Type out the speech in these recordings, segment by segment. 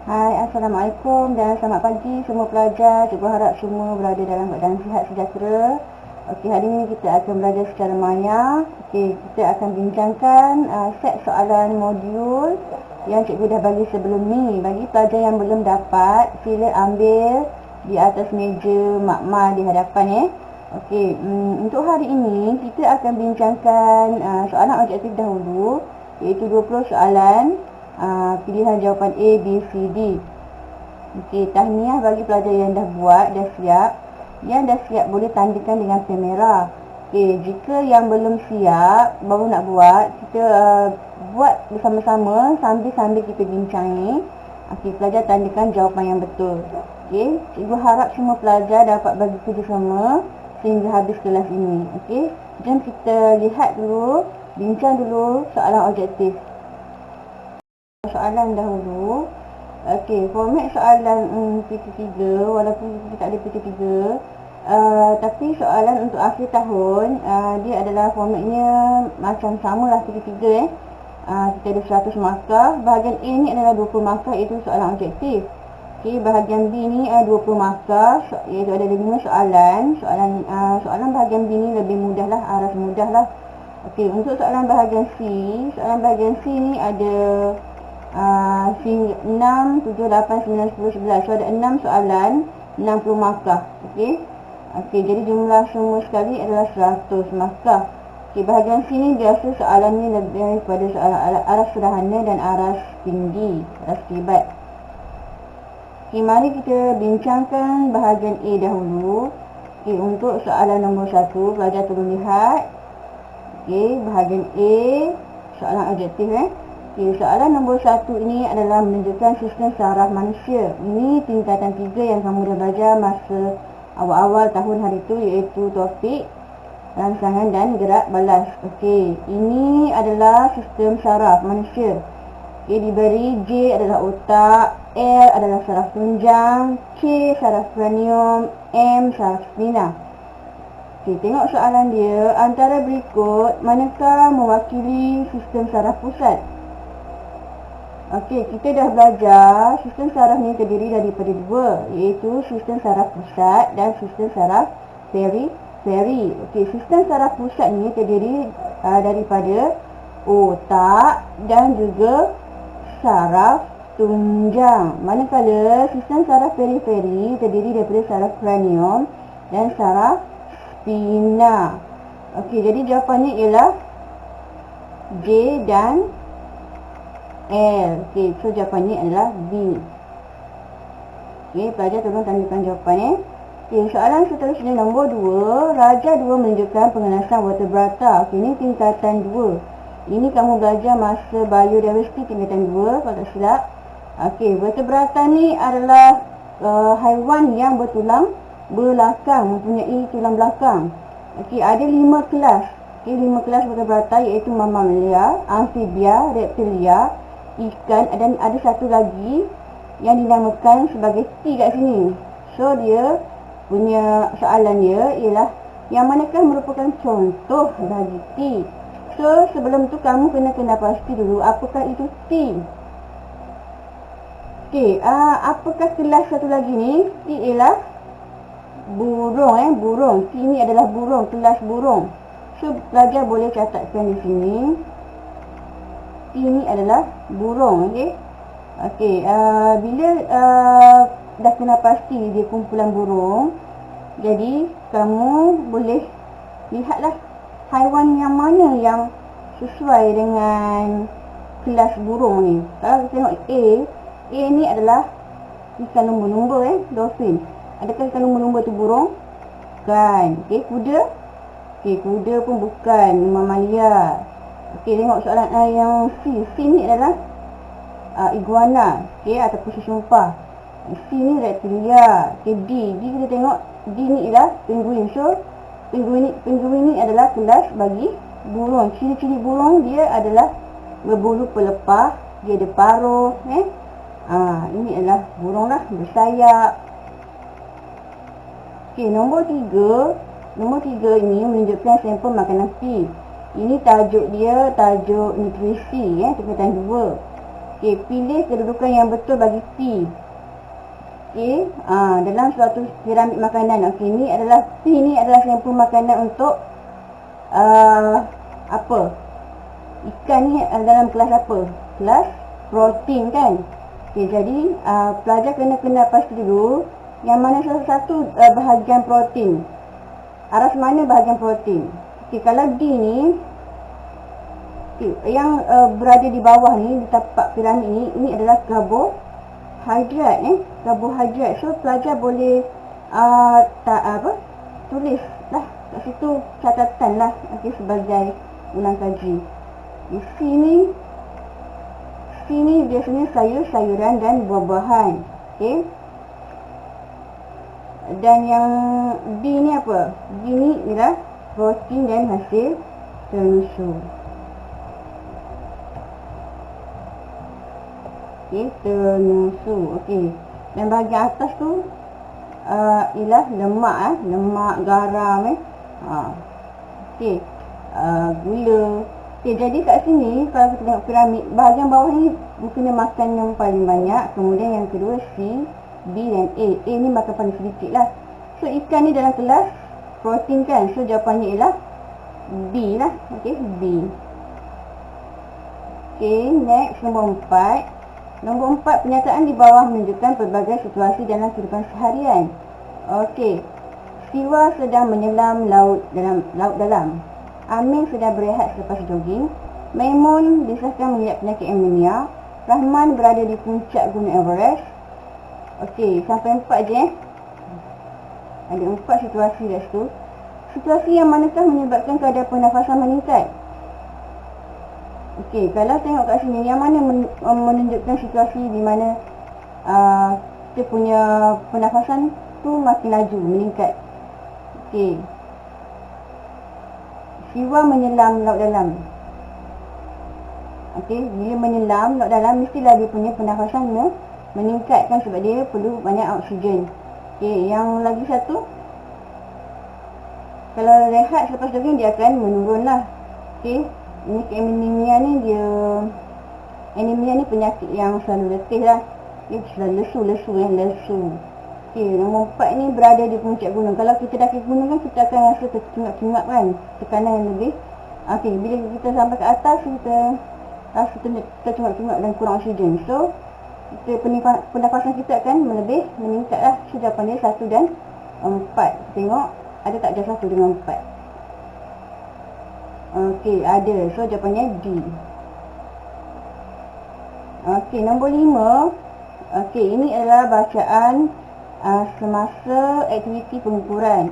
Hai, Assalamualaikum dan selamat pagi semua pelajar. Cikgu harap semua berada dalam keadaan sihat sejahtera. Okey, hari ini kita akan belajar secara maya. Okey, kita akan bincangkan set soalan modul yang cikgu dah bagi sebelum ni. Bagi pelajar yang belum dapat, sila ambil di atas meja makmal di hadapan Okey, untuk hari ini kita akan bincangkan soalan objektif dahulu, iaitu 20 soalan. Pilihan jawapan A, B, C, D. Okey, tahniah bagi pelajar yang dah buat, dah siap. Yang dah siap boleh tandakan dengan kamera. Okey, jika yang belum siap, baru nak buat, kita buat bersama-sama sambil kita bincang ni. Okey, pelajar tandakan jawapan yang betul. Okey, cikgu harap semua pelajar dapat bagi kerjasama sehingga habis kelas ini. Okey, jom kita lihat dulu, bincang dulu soalan objektif. Soalan dahulu. Okey, format soalan PT3, walaupun kita tak ada PT3, tapi soalan untuk akhir tahun, dia adalah formatnya macam samalah PT3 kita ada 100 markah. Bahagian A ni adalah 20 markah, iaitu soalan objektif. Okey, bahagian B ni 20 markah, iaitu ada 5 soalan. Soalan bahagian B ni lebih mudah lah, aras mudah lah. Okey, untuk soalan bahagian C ni ada 6, 7, 8, 9, 10, 11. So ada 6 soalan, 60 markah. Okey. Jadi jumlah semua sekali adalah 100 markah. Okey, bahagian sini biasa soalan ni lebih daripada soalan aras sederhana dan aras tinggi, aras kibat. Okey, mari kita bincangkan bahagian A dahulu. Okey, untuk soalan nombor 1, pelajar tolong lihat. Okey, bahagian A, soalan objektif Okay, soalan nombor 1 ini adalah menunjukkan sistem saraf manusia. Ini tingkatan 3 yang kamu dah belajar masa awal-awal tahun hari itu, iaitu topik, rangsangan dan gerak balas. Okey, ini adalah sistem saraf manusia. Okey, diberi J adalah otak, L adalah saraf tunjang, K saraf kranium, M saraf spina. Okey, tengok soalan dia. Antara berikut, manakah mewakili sistem saraf pusat? Okey, kita dah belajar sistem saraf ni terdiri daripada dua, iaitu sistem saraf pusat dan sistem saraf periferi. Okey, sistem saraf pusat ni terdiri daripada otak dan juga saraf tunjang. Manakala sistem saraf periferi terdiri daripada saraf kranium dan saraf spina. Okey, jadi jawapannya ialah J dan L. Okey, so jawapannya adalah B. Okey, pelajar tolong tandakan jawapan Okey, soalan seterusnya nombor 2. Raja 2 menunjukkan pengelasan vertebrata. Okey, ini tingkatan 2. Ini kamu belajar masa biodiversity tingkatan 2 kalau tak silap. Okey, vertebrata ni adalah haiwan yang bertulang belakang, mempunyai tulang belakang. Okey, ada 5 kelas. Okey, 5 kelas vertebrata, iaitu mammalia, amfibia, reptilia, ikan, dan ada satu lagi yang dinamakan sebagai T kat sini. So dia punya soalan dia ialah yang manakah merupakan contoh bagi T. So sebelum tu kamu kena pasti dulu apakah itu T. Okey, apakah kelas satu lagi ni? T ialah burung burung. T ni adalah burung, kelas burung. So pelajar boleh catatkan di sini. T ni adalah burung. Okey, bila dah kena pasti dia kumpulan burung, jadi kamu boleh lihatlah haiwan yang mana yang sesuai dengan kelas burung ni. Kalau kita tengok A ni adalah ikan lumba-lumba dolphin. Adakah ikan lumba-lumba tu burung? Bukan. Okey, kuda? Okey, kuda pun bukan, mamalia. Okey, tengok soalan yang C ni adalah iguana, ataupun susumpah. C ni reptilia. Okey, D kita tengok, D ni ialah penguin. So penguin ni adalah kelas bagi burung. Ciri-ciri burung dia adalah berbulu pelepah, dia ada paruh, ini adalah burung lah, bersayap. Okey, nombor 3 ini menunjukkan sampel makanan P. Ini tajuk dia, tajuk nutrisi tingkatan 2. Okey, pilih kedudukan yang betul bagi P. Okey, dalam suatu piramid makanan. Okey, ni adalah P ni adalah sampel makanan untuk apa? Ikan ni dalam kelas apa? Kelas protein kan? Okey, jadi pelajar kena pasti dulu yang mana salah satu bahagian protein. Aras mana bahagian protein? Okey, kalau D ni yang berada di bawah ni, di tapak piramid ni, ini adalah karbohidrat karbohidrat. So pelajar boleh tulis lah kat situ catatan lah, okey, sebagai ulang kaji. Di sini biasanya sayur-sayuran dan buah-buahan. Okey, dan yang D ni apa? D ni ialah protein dan hasil ternusu. Okey, ternusu. Okey, dan bahagian atas tu ialah lemak, garam okey, gula. Okey, jadi kat sini kalau kita tengok piramid, bahagian bawah ni kena makan yang paling banyak, kemudian yang kedua C, B dan A. A ni makan paling sedikit lah. So ikan ni dalam kelas protein kan, so jawapannya ialah B lah. Okey, B. Okey, next nombor 4. Nombor 4, pernyataan di bawah menunjukkan pelbagai situasi dalam kehidupan seharian. Okey, Siwa sedang menyelam laut dalam. Amir sedang berehat selepas jogging. Maimun disahkan mengidap penyakit anemia. Rahman berada di puncak Gunung Everest. Okey, sampai 4 je. Ada 4 situasi kat situ. Situasi yang manakah menyebabkan kadar pernafasan meningkat? Okey, kalau tengok kat sini, yang mana menunjukkan situasi di mana kita punya pernafasan tu makin laju, meningkat. Okey, Siwa menyelam laut dalam. Okey, bila menyelam laut dalam, mestilah dia punya pernafasan meningkat kan, sebab dia perlu banyak oksigen. Okey, yang lagi satu, kalau rehat selepas jogging dia akan menurun lah. Okey, ini anemia ni penyakit yang selalu letih lah. Dia selalu lesu. Okey, nombor 4 ni berada di puncak gunung. Kalau kita daki gunung kan, kita akan rasa terkingap-kingap kan, tekanan yang lebih. Okey, bila kita sampai ke atas, kita rasa terkingap-kingap dan kurang oksigen. So pernafasan kita akan lebih meningkat lah. So jawapan dia 1 dan 4. Tengok ada tak jawab 1 dengan 4? Okey, ada. So jawapannya D. Okey, nombor 5. Okey, ini adalah bacaan semasa aktiviti pengukuran.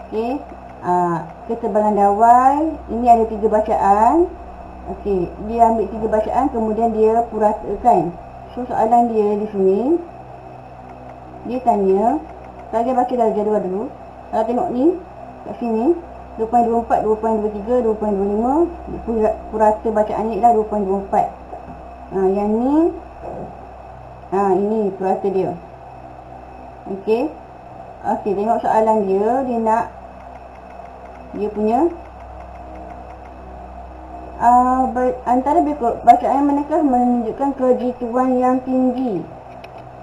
Okey, ketebalan dawai. Ini ada 3 bacaan. Okey, dia ambil 3 bacaan, kemudian dia puratakan. So soalan dia di sini, dia tanya, kalau dia baca dari jadual dulu. Kalau tengok ni kat sini 2.24, 2.23, 2.25, purata bacaannya ialah 2.24. Yang ni ini purata dia. Okey. Okey, tengok soalan dia. Dia nak dia punya antara berikut bacaan manakah menunjukkan kejituan yang tinggi?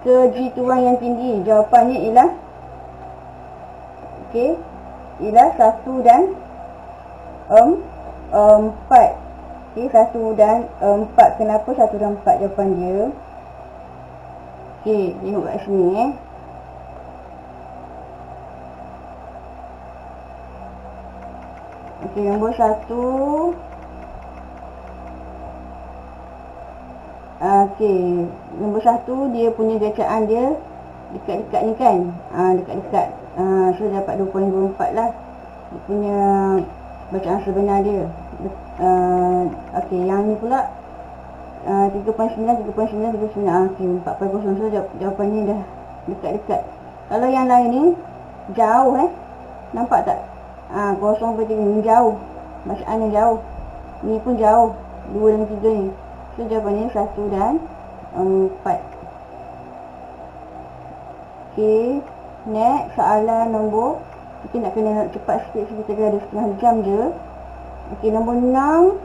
Kejituan yang tinggi, jawapannya ialah okey, ialah 1 dan 4. Okey, 1 dan 4. Kenapa 1 dan 4 jawapan dia? Okey, tengok kat sini Okey, nombor 1. Okey, nombor 1 dia punya bacaan dia dekat-dekat ni kan. Dekat-dekat. So dapat 2.24 lah. Dia punya bacaan sebenar dia. Okey, yang ni pula 3.9, 3.9, 3.9. Okey, 4.0. So jawapannya dah dekat-dekat. Kalau yang lain ni jauh nampak tak? 0.3 ni jauh. Bacaannya jauh. Ni pun jauh. 2 dan 3 ni. So jawapannya 1 dan 4. Okey, next soalan nombor, kita nak kena cepat sikit, kita ada setengah jam je. Okey, nombor 6.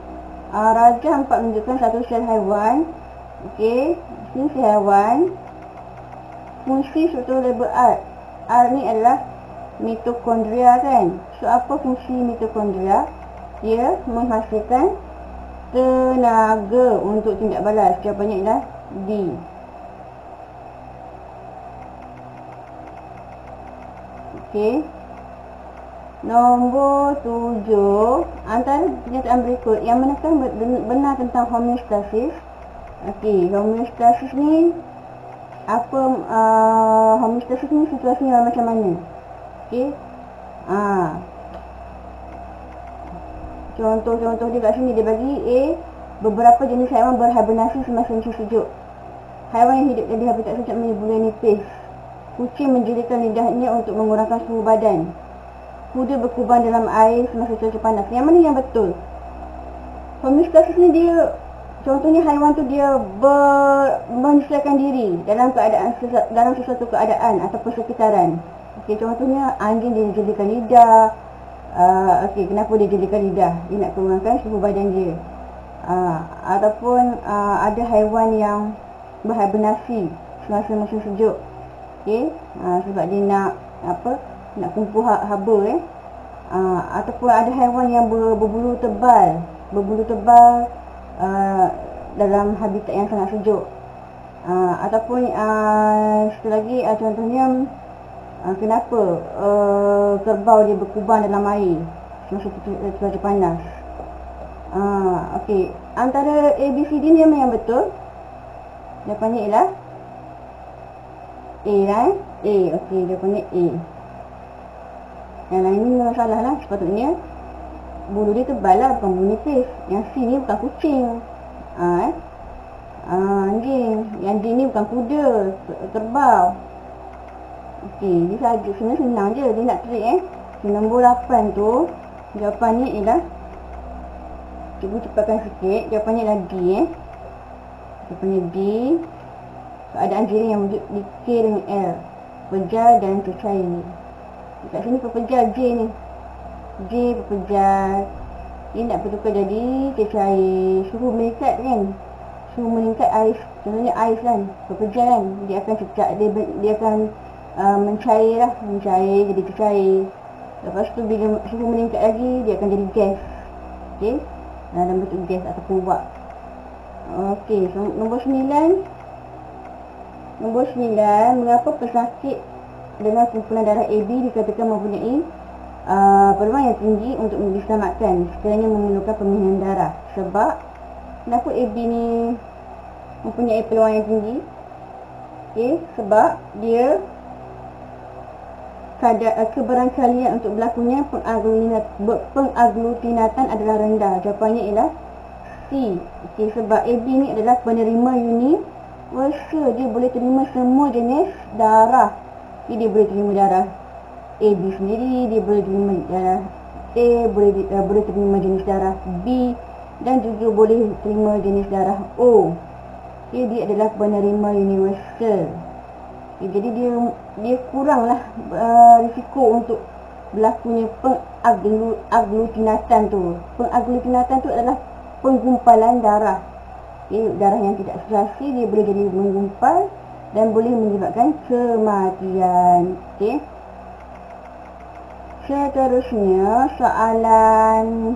Rajah 4 menunjukkan satu sel haiwan Okey, fungsi haiwan. Fungsi struktur label R. R ni adalah mitokondria kan. So apa fungsi mitokondria? Dia menghasilkan tenaga untuk tindak balas. Jawapannya adalah D. Okey. Nombor 7, antara kenyataan berikut yang manakah benar tentang homeostasis? Okey, homeostasis ni apa, homeostasis ni situasinya macam mana? Okey. Contoh-contoh dia kat sini dia bagi A, beberapa jenis haiwan berhibernasi semasa musim sejuk. Haiwan yang hidup di habitat sejuk bulan nipis. Kucing menjadikan lidahnya untuk mengurangkan suhu badan. Kuda berkubang dalam air semasa cuaca panas. Yang mana yang betul? Homeostasis ni dia, contohnya haiwan tu dia menyesuaikan diri dalam sesuatu keadaan ataupun sekitaran. Okey, contohnya anjing dia jadikan lidah. Okey, kenapa dia jadikan lidah? Dia nak kurangkan suhu badan dia. Ataupun ada haiwan yang berhibernasi semasa musim sejuk. Okey, sebab dia nak nak kumpul haba ataupun ada haiwan yang berbulu tebal dalam habitat yang sangat sejuk. Ataupun satu lagi contohnya kenapa kerbau dia berkubang dalam air semasa cuaca panas. Okey, antara A, B, C, D ni yang betul? Jawapannya ialah A lah. A. Okey, jawapannya A. Yang lain ni memang salah lah. Sepatutnya bulu dia tebal lah, bukan bulu nipis. Yang C ni bukan kucing, anjing. Yang D ni bukan kuda, kerbau. Okey, dia saja, sebenarnya senang je. Dia nak trik nombor 8 tu jawapannya ialah, cuba cepatkan sikit. Jawapannya ialah D. Jawapannya D. Keadaan jiring yang wujud di K dengan L, pejal dan tercair. Dekat sini pepejal J ni, J pepejal. Dia nak bertukar jadi tercair. Suhu meningkat kan, suhu meningkat ais, contohnya ais kan, pepejal kan, dia akan cecak, dia akan mencair lah, mencair jadi tercair. Lepas tu bila suhu meningkat lagi, dia akan jadi gas. Okey, dalam bentuk gas ataupun uap. Okey, so nombor 9. Nombor 9, mengapa pesakit dengan kumpulan darah AB dikatakan mempunyai peluang yang tinggi untuk diselamatkan sekiranya memerlukan pemilihan darah? Sebab kenapa AB ni mempunyai peluang yang tinggi? Okey, sebab dia kebarangkalian untuk berlakunya pengaglutinatan adalah rendah. Jawapannya ialah C. Okey, sebab AB ni adalah penerima universal. Dia boleh terima semua jenis darah. Jadi dia boleh terima darah AB sendiri, dia boleh terima darah A, boleh terima jenis darah B, dan juga boleh terima jenis darah O. Okay, dia adalah penerima universal. Okay, jadi dia kuranglah risiko untuk berlakunya pengaglutinatan tu. Pengaglutinatan tu adalah penggumpalan darah. Okay, darah yang tidak sirkulasi dia boleh jadi menggumpal dan boleh menyebabkan kematian. Okay. Seterusnya soalan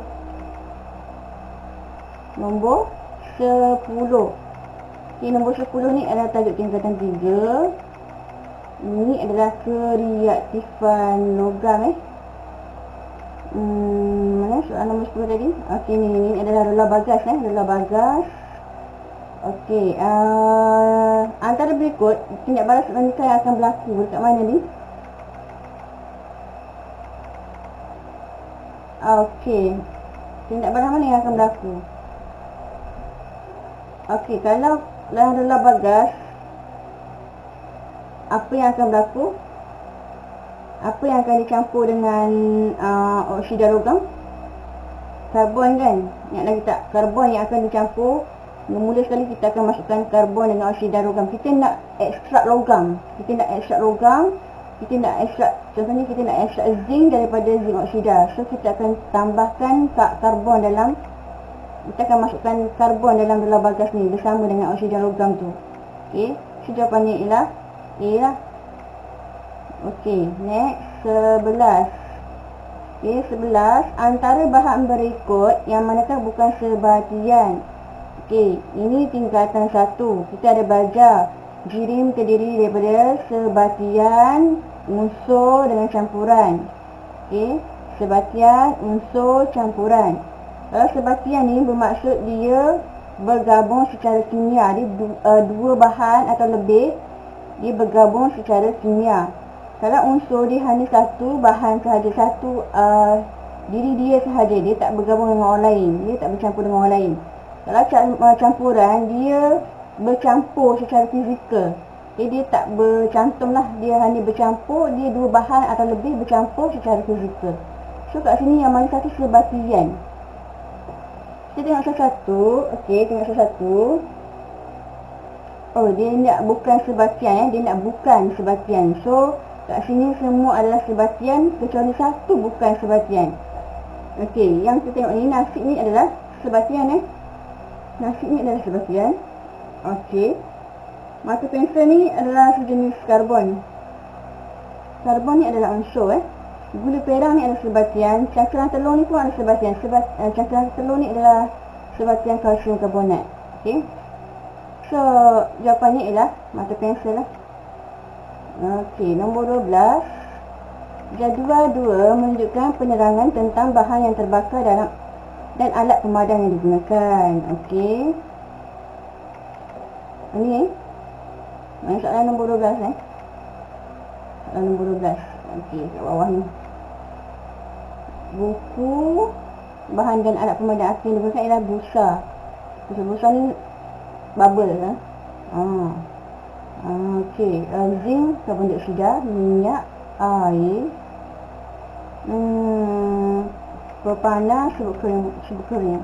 nombor 10. Okay, nombor 10 ni adalah tajuk tingkatan 3. Ini adalah kereaktifan logam. Mana soalan nombor 10 tadi? Okey, ni adalah rola bagas. Rola bagas. Okey, antara berikut tindak balas wanita yang akan berlaku dekat mana ni? Okey, tindak balas mana yang akan berlaku? Okey, kalau dalam rola bagas, apa yang akan berlaku? Apa yang akan dicampur dengan oksida logam? Karbon kan? Ingat lagi tak? Karbon yang akan dicampur. Mula sekali kita akan masukkan karbon dengan oksida logam. Kita nak ekstrak logam. Kita nak ekstrak, contohnya kita nak ekstrak zinc daripada zinc oksida. So kita akan tambahkan karbon dalam kita akan masukkan karbon dalam bilah bagas ni bersama dengan oksigen logam tu. Okey, so jawapannya ialah A lah. Okey, next 11. Okey, 11 antara bahan berikut yang manakah bukan sebatian. Okey, ini tingkatan 1. Kita ada baja. Jirim terdiri daripada sebatian, unsur dengan campuran. Okey, sebatian, unsur, campuran. Kalau sebatian ni bermaksud dia bergabung secara kimia. Dia dua bahan atau lebih, dia bergabung secara kimia. Kalau unsur dia hanya satu bahan sahaja, satu diri dia sahaja, dia tak bergabung dengan orang lain, dia tak bercampur dengan orang lain. Kalau campuran, dia bercampur secara fizikal. Jadi dia tak bercantum lah, dia hanya bercampur, dia dua bahan atau lebih bercampur secara fizikal. So kat sini yang mana satu sebatian. Kita tengok satu-satu. Okey, tengok satu-satu. Oh, dia nak bukan sebatian, dia nak bukan sebatian. So kat sini semua adalah sebatian kecuali satu bukan sebatian. Okey, yang kita tengok ni, nasi ni adalah sebatian Nasi ni adalah sebatian. Okey. Mata pensel ni adalah sejenis karbon. Karbon ni adalah unsur Gula perang ni adalah sebatian. Cangkang telur ni pun adalah sebatian. Cangkang telur ni adalah sebatian kalsium karbonat. Okey. So jawapannya ialah mata pensel lah. Okey, nombor 12. Jadual 2 menunjukkan penerangan tentang bahan yang terbakar dalam dan alat pemadam yang digunakan. Okey. Ini soalan nombor 12 Soalan nombor 12. Okey, kat bawah ni. Buku bahan dan alat pemadam api yang digunakan ialah busa. Busa ni bubble okey, zinc, karbon dioksida, minyak, air, propana, serbuk kering.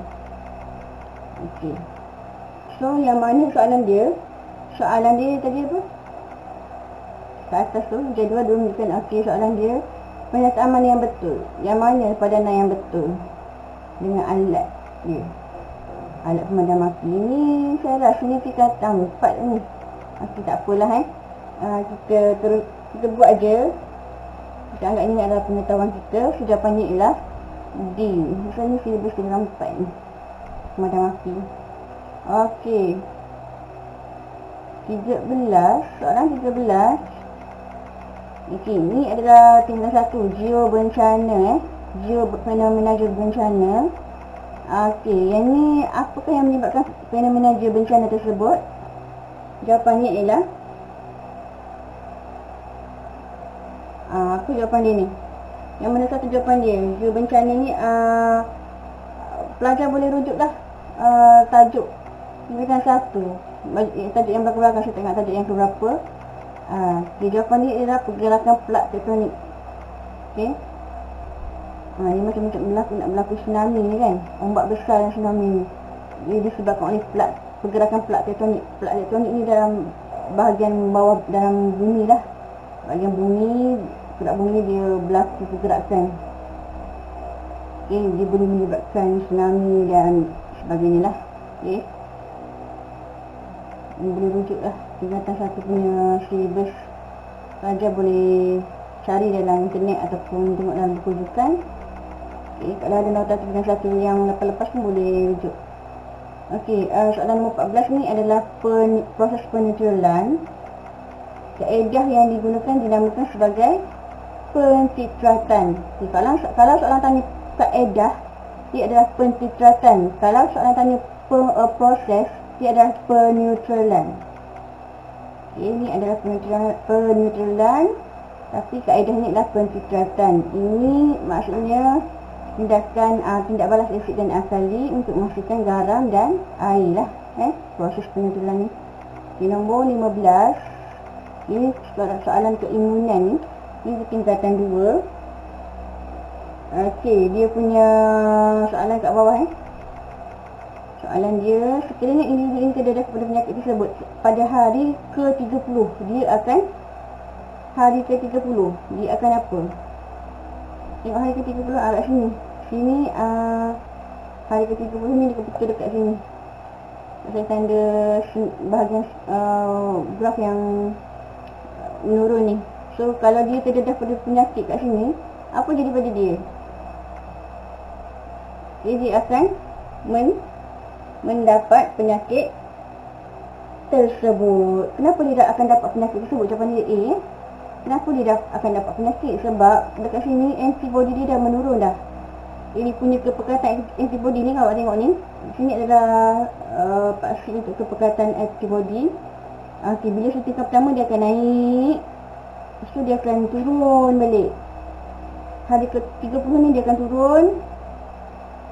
Okey. So yang mana soalan dia? Soalan dia tadi apa? Kat atas tu, jadual 2 menunjukkan. Okey, soalan dia, pernyataan mana yang betul? Yang mana padanan yang betul dengan alat dia? Alat pemadam api ni saya rasa ni kita kata 4 ni. Okey, tak apalah kita buat je. Kita anggap ini adalah pengetahuan kita. So jawapannya ialah D. Misalnya silibus 4 ni, pemadam api. Okey, 13. Soalan 13. Okey, ini adalah tingkatan 1, geo bencana fenomena geo bencana. Okey, yang ni apakah yang menyebabkan fenomena geo bencana tersebut? Jawapannya ialah apa jawapan dia ni? Yang mana satu jawapan dia? Geo bencana ni pelajar boleh rujuklah tajuk tingkatan 1. Tajuk yang belakang saya tengok tajuk yang keberapa. Jawapan dia ialah pergerakan plak tektonik. Okey. Ini macam nak berlaku tsunami ni kan. Ombak besar dan tsunami ni. Ia disebabkan oleh pergerakan plak tektonik. Plak tektonik ni dalam bahagian bawah dalam bumi lah. Bahagian bumi, plak bumi dia berlaku pergerakan. Okey, dia boleh menyebabkan tsunami dan sebagainya lah. Okey. Ini boleh rujuk lah tingkatan 1 punya silibus. Pelajar boleh cari dalam internet ataupun tengok dalam buku rujukan. Okey, kalau ada nota tingkatan 1 yang lepas-lepas pun boleh rujuk. Okey, soalan nombor 14 ni adalah proses peneutralan. Kaedah yang digunakan dinamakan sebagai pentitratan. Okay, kalau soalan tanya kaedah, dia adalah pentitratan. Kalau soalan tanya proses, dia adalah peneutralan. Okay, ini adalah peneutralan, tapi kaedahnya adalah pentitratan. Ini maksudnya tindak balas asid dan alkali untuk menghasilkan garam dan air lah. Proses peneutralan ni. Okay, nombor 15. Ini soalan keimunan ni. Ini tingkatan 2. Okey, dia punya soalan kat bawah Soalan dia, sekiranya individu ini terdedah kepada penyakit tersebut pada hari ke-30, dia akan apa? Tengok hari ke-30 agak sini. Sini Hari ke-30 ni dia betul dekat sini. Saya tanda bahagian graf yang menurun ni. So kalau dia terdedah pada penyakit kat sini, apa jadi pada dia? Dia akan mendapat penyakit tersebut. Kenapa dia akan dapat penyakit tersebut? Jawapan dia A. Kenapa dia akan dapat penyakit? Sebab dekat sini antibody dia dah menurun dah. Ini punya kepekatan antibody ni, kalau awak tengok ni, sini adalah paksi untuk kepekatan antibody. Okay, bila suntikan pertama dia akan naik, lepas tu dia akan turun balik. Hari ke-30 ni dia akan turun,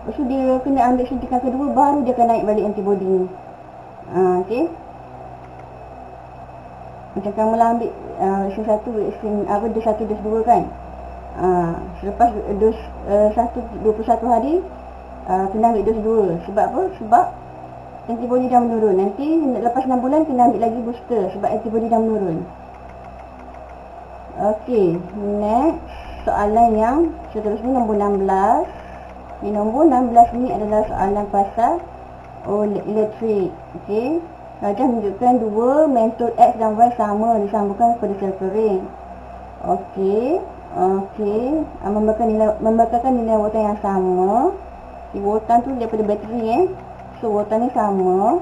lepas tu dia kena ambil suntikan kedua, baru dia akan naik balik antibody ni. Okay, macam kamu lah ambil vaksin 1, vaksin dos 1, dos 2 kan. Selepas dos 21 hari kena ambil dos 2. Sebab apa? Sebab antibody dah menurun. Nanti lepas 6 bulan kena ambil lagi booster sebab antibody dah menurun. Okey, next soalan yang seterusnya, nombor 16. Di nombor 16 ni adalah soalan pasal elektrik. Okey, Rajah menunjukkan dua mentod X dan Y sama disambungkan kepada sel kering. Okey, membakarkan nilai voltan yang sama. Voltan tu daripada bateri so voltan ni sama.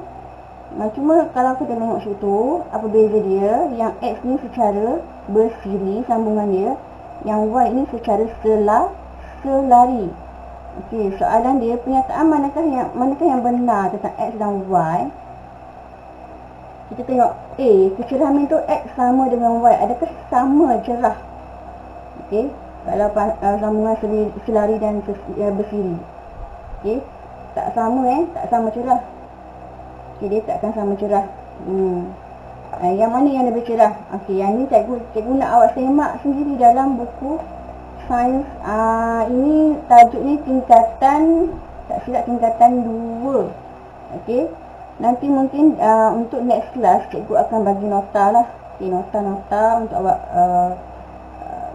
Cuma kalau kita tengok situ, apa beza dia? Yang X ni secara bersiri sambungan dia, yang Y ni secara selari. Okey, soalan dia, pernyataan manakah yang benar tentang X dan Y? Kita tengok A, kecerahan mentod X sama dengan Y. Adakah sama cerah? Okey, kalau sambungan selari dan bersiri. Okey, tak sama tak sama cerah. Okey, dia tak akan sama cerah. Yang mana yang lebih cerah? Okey, yang ni cikgu nak awak semak sendiri dalam buku sains. Ini tajuk ni tingkatan, tak silap tingkatan 2. Okey, nanti mungkin untuk next class cikgu akan bagi nota lah. Okey, nota untuk awak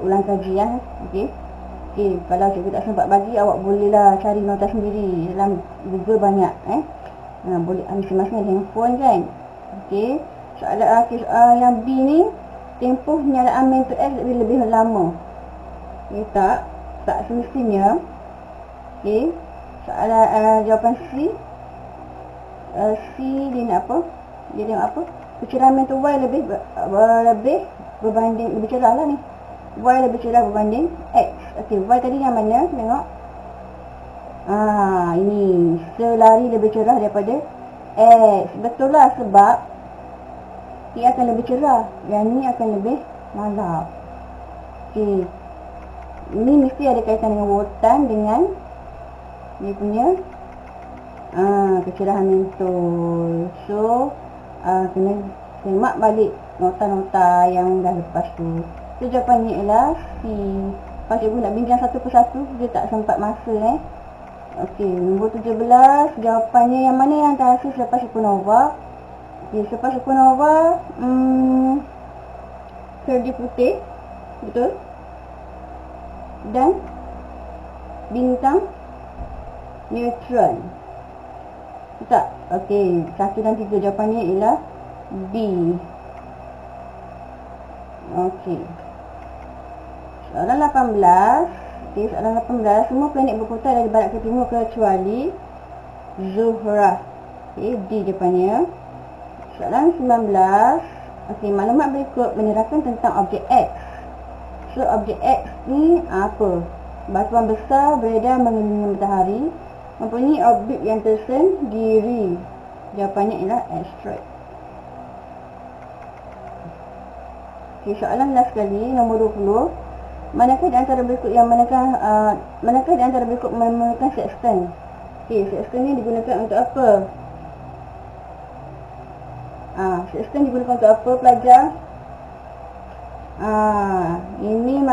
ulang kajian. Okey, kalau cikgu tak sempat bagi, awak bolehlah cari nota sendiri dalam Google banyak. Boleh masing-masing ada handphone kan. Okey, soalan yang B ni, tempoh penyalaan mentod X lebih lama. Okey, tak semestinya. Okey, soalan jawapan C dia nak apa? Dia tengok apa? Kecerahan mentod Y lebih cerah lah ni. Y lebih cerah berbanding X. Okey, Y tadi yang mana? Tengok. Ini selari lebih cerah daripada X. Betul lah, sebab dia akan lebih cerah, yang ni akan lebih malam. Okey, ini mesti ada kaitan dengan voltan dengan dia punya kecerahan mentod. So kena semak balik nota-nota yang dah lepas tu. So jawapannya ialah C. Kalau cikgu nak bincang satu persatu, dia tak sempat masa. Okey, nombor 17, jawapannya yang mana yang terhasil selepas supernova? Okey, selepas supernova salji putih, betul? Dan bintang neutron, tak? Okey, 1 dan 3 jawapannya ialah B. Okey, soalan 18. Okey, soalan 18, semua planet berputar dari barat ke timur kecuali Zuhrah. Okey, D jawapannya. Soalan 19. Okey, maklumat berikut menerangkan tentang objek X. So objek X ni apa? Batuan besar beredar mengelilingi matahari, mempunyai orbit yang tersendiri. Jawapannya ialah asteroid. Okey, soalan last sekali, nombor 20. Manakah di antara berikut memerlukan sextant? Okey, sextant ni digunakan untuk apa? Sextant digunakan untuk apa, pelajar? Ini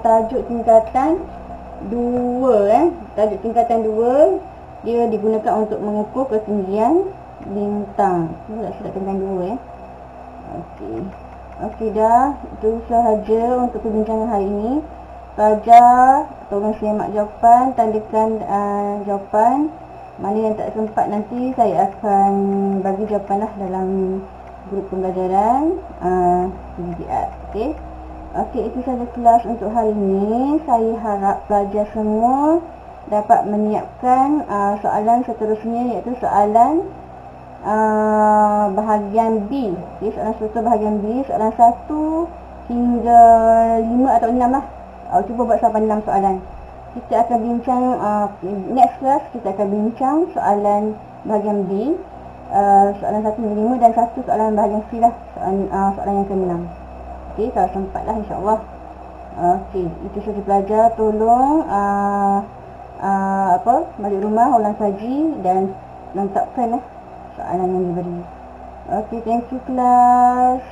tajuk tingkatan 2. Tajuk tingkatan 2, dia digunakan untuk mengukur ketinggian bintang. Ini tak silap tingkatan 2. Okey, dah. Itu sahaja untuk perbincangan hari ini. Pelajar tolong semak jawapan, tandakan jawapan. Mana yang tak sempat nanti saya akan bagi jawapan lah dalam grup pembelajaran PGR. Okey. Okey, itu sahaja kelas untuk hari ini. Saya harap pelajar semua dapat menyiapkan soalan seterusnya, iaitu soalan bahagian B. Okay, soalan struktur bahagian B, soalan 1 hingga 5 atau 6 lah. Cuba buat sampai 6 soalan. Kita akan bincang next class, kita akan bincang soalan bahagian B, soalan 1 hingga 5, dan satu soalan bahagian C lah, soalan yang ke-6. Okey, kalau sempat lah, insyaAllah. Okey, itu saja pelajar. Tolong balik rumah, ulang kaji dan lengkapkan soalan yang diberi. Okey, thank you kelas.